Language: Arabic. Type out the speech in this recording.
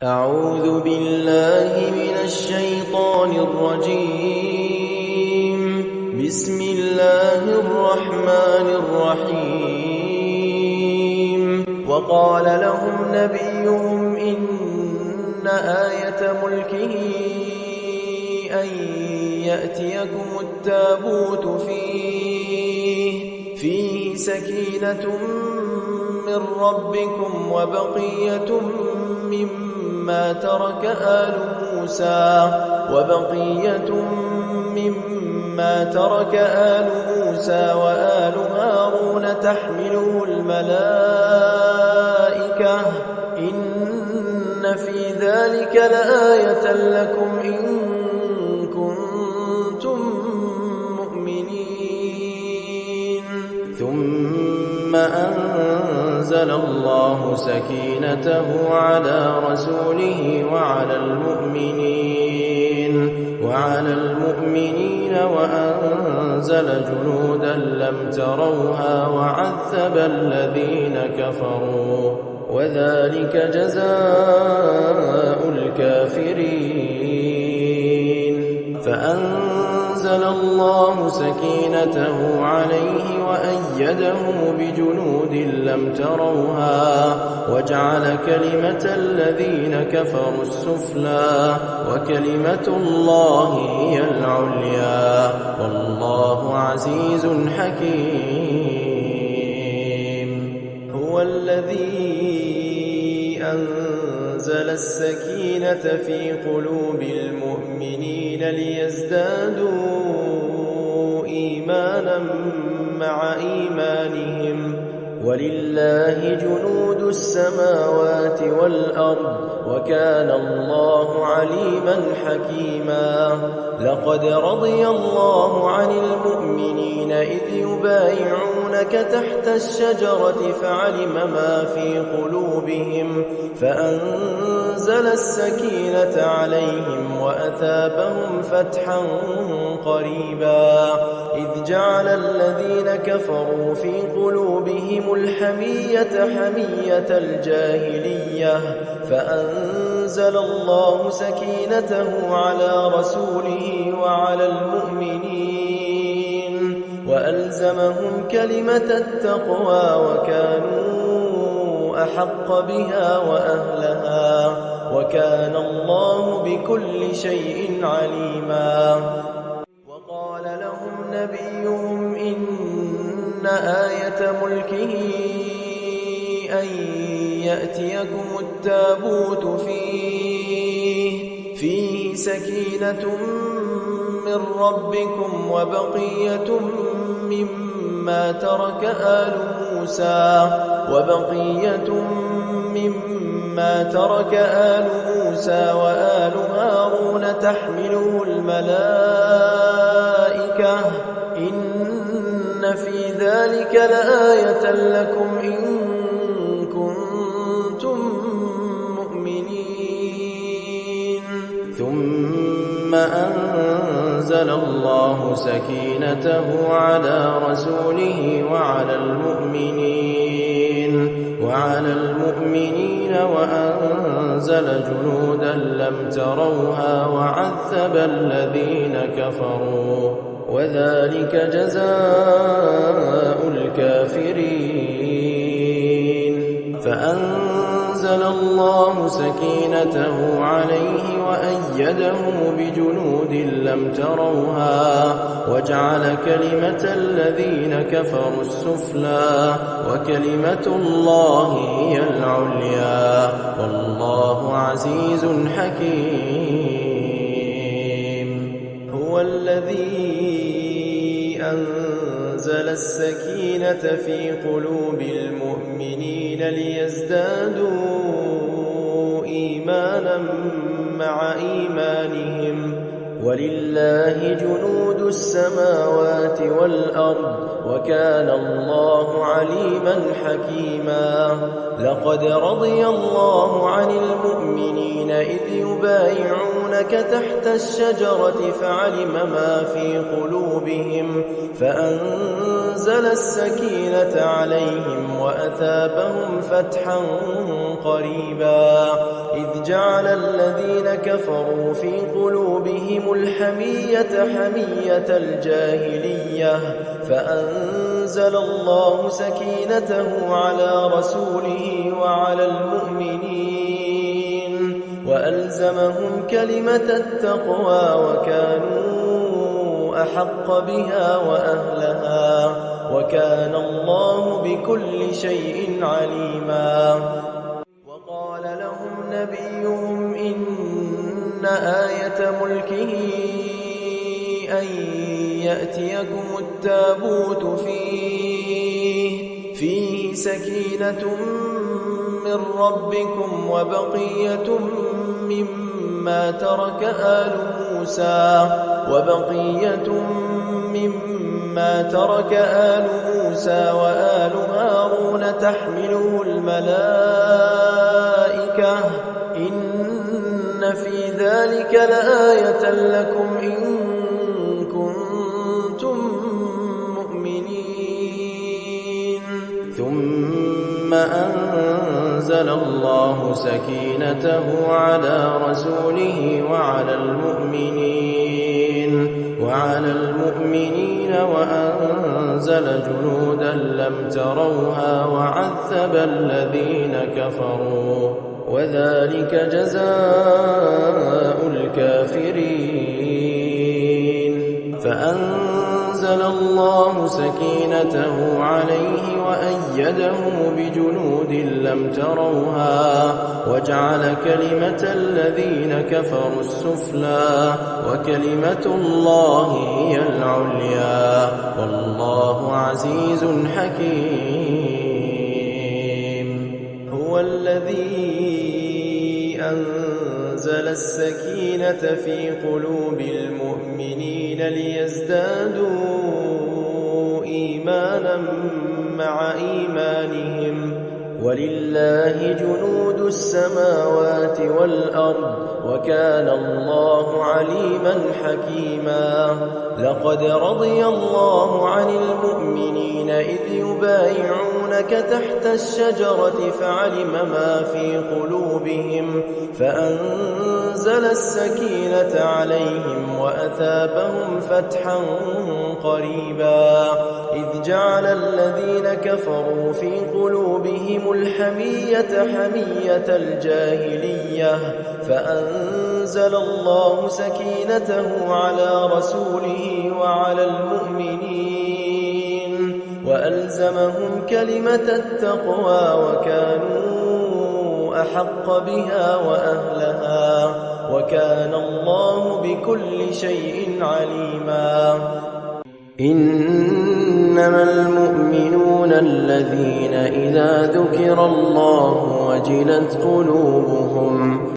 أعوذ بالله من الشيطان الرجيم. بسم الله الرحمن الرحيم. وقال لهم نبيهم إن آية ملكه أن يأتيكم التابوت فيه سكينة من ربكم وبقية مما ترك آل موسى وآل هارون تحمله الملائكة إن في ذلك لآية لكم إن كنتم مؤمنين. ثم أنزل الله سكينته على رسوله وعلى المؤمنين وأنزل جنودا لم تروها وعذب الذين كفروا وذلك جزاء الكافرين. فأنزل الله سكينته عليه وأيده بجنود لم تروها وجعل كلمة الذين كفروا السفلى وكلمة الله هي العليا والله عزيز حكيم. هو الذي أنزل السكينة في قلوب المؤمنين ليزدادوا إيمانا مع إيمانهم ولله جنود السماوات والأرض وكان الله عليما حكيما. لقد رضي الله عن المؤمنين إذ يبايعونك تحت الشجرة فعلم ما في قلوبهم فأنزل السكينة عليهم وأثابهم فتحا قريبا. إذ جعل الذين كفروا في قلوبهم الحمية حمية الجاهلية فأنزل الله سكينته على رسوله وعلى المؤمنين وألزمهم كلمة التقوى وكانوا أحق بها وأهلها وكان الله بكل شيء عليما. وقال لهم نبيهم إن آية ملكه أن يأتيكم التابوت فيه سكينة من ربكم وبقية مما ترك آل موسى وآل هارون تحمله الملائكة إن في ذلك لآية لكم إن كنتم مؤمنين. ثم أنزل الله سكينته على رسوله وعلى المؤمنين وأنزل جنودا لم تروها وعذب الذين كفروا وذلك جزاء الكافرين. فأنزل الله سكينته عليه وأيده بجنود لم تروها وجعل كلمة الذين كفروا السفلى وكلمة الله هي العليا والله عزيز حكيم. هو الذي أنزل السكينة في قلوب المؤمنين ليزدادوا إيمانا مع إيمانهم ولله جنود السماوات والأرض وكان الله عليما حكيما. لقد رضي الله عن المؤمنين إذ يبايعونك تحت الشجرة فعلم ما في قلوبهم فأنزل السكينة عليهم وأثابهم فتحا قريبا. إذ إذ جعل الذين كفروا في قلوبهم الحمية حمية الجاهلية فأنزل الله سكينته على رسوله وعلى المؤمنين وألزمهم كلمة التقوى وكانوا أحق بها وأهلها وكان الله بكل شيء عليما. وقال لهم نبيهم إن آية ملكه أن يأتيكم التابوت فيه سكينة من ربكم وبقية مما ترك آل موسى وآل هارون تحمله الملائكة إن في ذلك لآية لكم إن كنتم مؤمنين. ثم أنزل الله سكينته على رسوله وعلى المؤمنين وأنزل جنودا لم تروها وعذب الذين كفروا وذلك جزاء الكافرين. فأنزل الله سكينته عليه وأيده بجنود لم تروها وجعل كلمة الذين كفروا السفلى وكلمة الله هي العليا والله عزيز حكيم. هو الذي أنزل السكينة في قلوب المؤمنين ليزدادوا إيمانا مع إيمانهم ولله جنود السماوات والأرض وكان الله عليما حكيما. لقد رضي الله عن المؤمنين إذ يبايعونك تحت الشجرة فعلم ما في قلوبهم فأنزل السكينة عليهم وأثابهم فتحا قريبا. إذ جعل الذين كفروا في قلوبهم الحمية حمية الجاهلية فأنزل الله سكينته على رسوله وعلى المؤمنين وألزمهم كلمة التقوى وكانوا أحق بها وأهلها وكان الله بكل شيء عليما. إنما المؤمنون الذين إذا ذكر الله وجلت قلوبهم